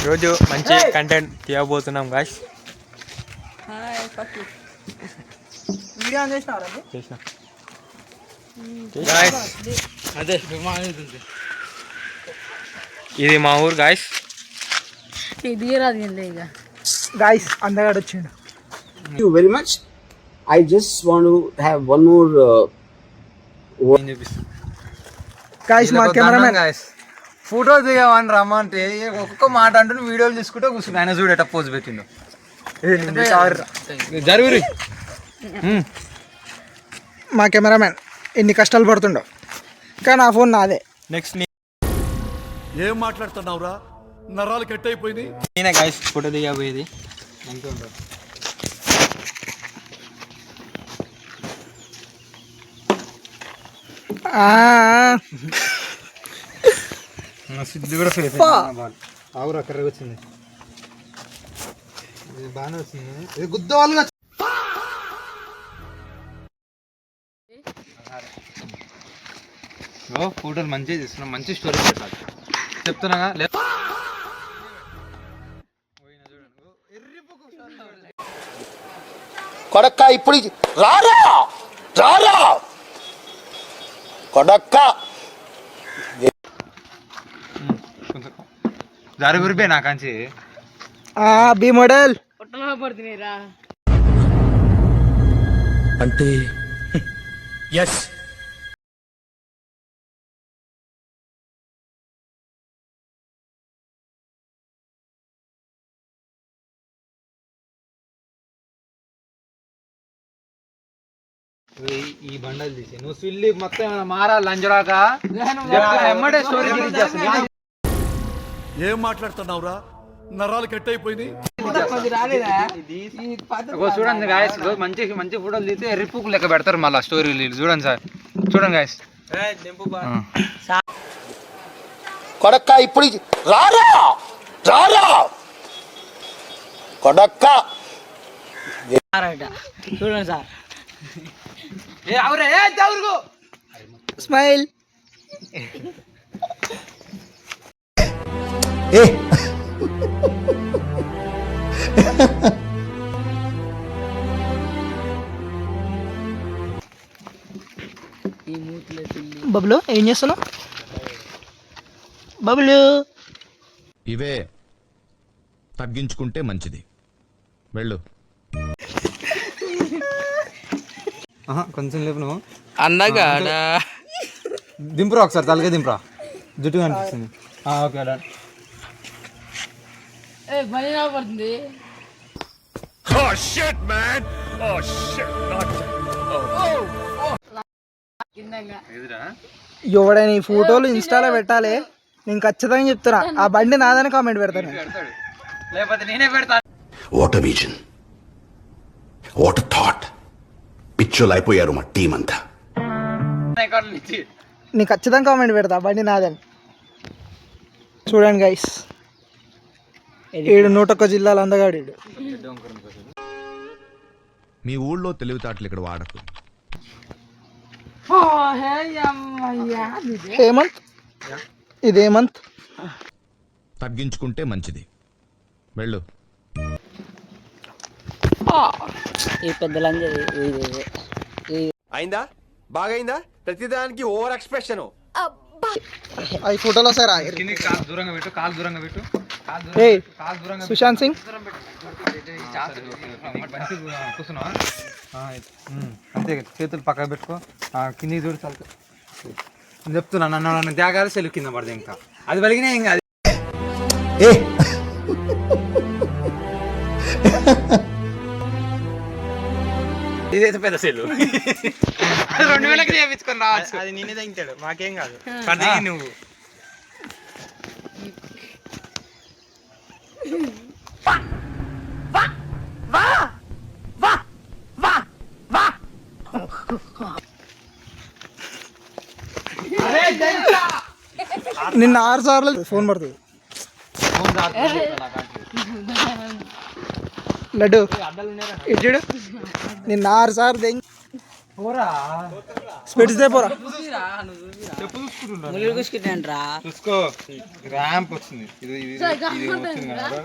రోజు మంచి content తీయబోతున్నాం guys. Video on చేసినారా? చేసిన అదే ఇది మా ఊరు గాయ్స్. ఇది రాదు ఇక గాయ్స్ అందగాడు వచ్చిండు. Thank you very much. I just want to have one more guys మా కెమెరామెన్ ఫోటో దిగమని రమ్మంటే ఒక్కొక్క మాట అంటూ వీడియోలు తీసుకుంటే కూర్చుని ఆయన చూడట పోజ్ పెట్టిండు. జరుగురి మా కెమెరామెన్ ఎన్ని కష్టాలు పడుతుండో, కానీ ఆ ఫోన్ నాదే. నెక్స్ట్ ఏం మాట్లాడుతున్నావురా? నరాలు కట్ అయిపోయింది. నేనే గాయ్స్ ఫోటో దిగబోయేది. ఎంతో ఉండదు. సిద్ధి కూడా ఆవురా కర్రగా వచ్చింది. బాగానే వచ్చింది. ఇది గుద్ద వాళ్ళుగా ఫోటోలు మంచిగా తీస్తున్నాం. మంచి స్టోరీ పెట్టాలి చెప్తున్నాగా. కొడక్క ఇప్పుడు రారా రారా కొడక్క జరుగురిపే నాకంచి బి మోడల్ పొట్టలో పడుతున్నాయి రా. అంటే ఎస్ ఈ బండలు తీసి నువ్వు స్విల్లి మొత్తం ఏమైనా మారా లంజరాక ఎమ్మడే స్టోరీ ఏం మాట్లాడుతున్నావురా? నరాలు కట్ అయిపోయింది. చూడండి గాయస్, మంచి మంచి ఫోటోలు తీస్తే ఎర్రిపుకు లెక్క పెడతారు మళ్ళీ స్టోరీలు. చూడండి సార్, చూడండి గాయస్. కొడక్క ఇప్పుడు రారా రారా కొడక్క చూడండి సార్. స్మైల్. బబ్లు ఏం చేస్తున్నావు? బబ్లు ఇవే తగ్గించుకుంటే మంచిది. వెళ్ళు. కొంచెం లేపు నువ్వు అందగాడా దింపురా, ఒకసారి తలకే దింపురా, జుట్టు కనిపిస్తుంది. Okay done. పని పడుతుంది. ఎవడైనా ఈ ఫోటోలు ఇన్స్టాలో పెట్టాలి. నేను ఖచ్చితంగా చెప్తున్నా, ఆ బండి నాదని కామెంట్ పెడతాను. లేకపోతే నేనే పెడతాను. What vision, what thought. పిచ్చోలు అయిపోయారు మా టీం అంతా. నేను ఖచ్చితంగా కామెంట్ పెడతా బండి నాదని. చూడండి గైస్, 101 జిల్లాల అందగాడు. మీ ఊళ్ళో తెలివితేటలు ఇక్కడ వాడకు. హేమంత్, ఇది హేమంత్. తగ్గించుకుంటే మంచిది. వెళ్ళు. ఈ పెద్దలంజ అయిందా? బాగైందా? ప్రతిదానికి ఓవర్ ఎక్స్ప్రెషన్. ఈ ఫోటోలో సార్ కాలు దూరంగా పెట్టు, కాలు దూరంగా పెట్టు. సుశాంత్ సింగ్ కూర్చున్నావా? అంతే, చేతులు పక్కకు పెట్టుకో. కిందికి చూడు చాలు. నేను చెప్తున్నా, నన్ను త్యాగాలు సెల్లు కింద పడదు. ఇంకా అది వెలిగినా ఏం కాదు. ఇదైతే పెద్ద సెల్లు. 2000కి చేయించుకొని రావచ్చు. అది నేనే తగ్గుతాడు, మాకేం కాదు. నువ్వు నిన్న 6 సార్లు ఫోన్ పడుతుంది. లడ్డు ఇటు నిన్న 6 సార్లు పోరా స్పెట్స్ దే పోరా. చెప్పు చూసుకుంటున్నా ముళ్ళు కూసుకుంటాను రా. చూసుకో ర్యాంప్ వచ్చింది ఇది వచ్చింది కదా